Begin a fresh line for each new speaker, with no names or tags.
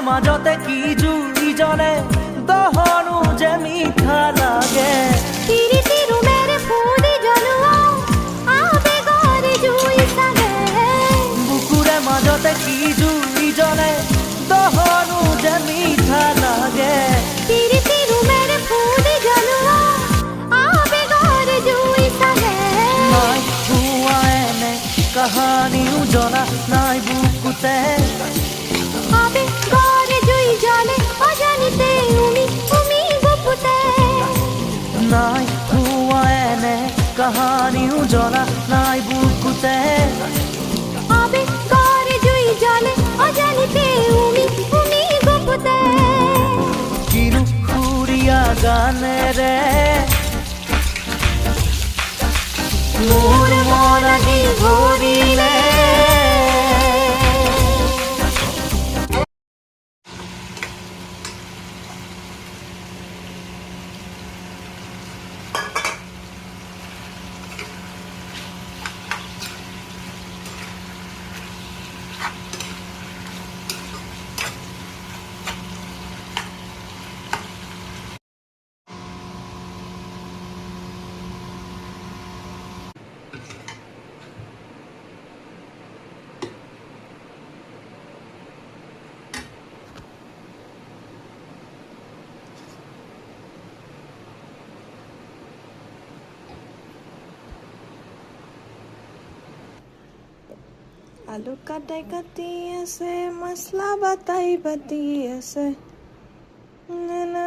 মাজতে কি জুই জ্বলে দহনো যে মিঠা লাগে
তিৰিতি ৰুমেৰে ফুলি জ্বলোৱা আবেগৰে জুই চাগে
বুকুৰে মাজতে কি জুই জ্বলে দহনো যে মিঠা লাগে
তিৰিতি ৰুমেৰে ফুলি জ্বলোৱা আবেগৰে জুই চাগে
নাই হোৱা এনে কাহানিও জনা নাই বুকুতে
আবেগৰে জুই জ্বলে অজানিতে উমি গুপুতে
নাই হোৱা এনে কাহানিও জনা নাই বুকুতে
আবেগৰে জুই জ্বলে অজানিতে উমি গুপুতে
কিনো সুৰীয়া গানেৰে মোৰ মন আহি ভৰিলে
আলু কাটাই কাটি আছে মছলা বাটাই বাটি আছে না না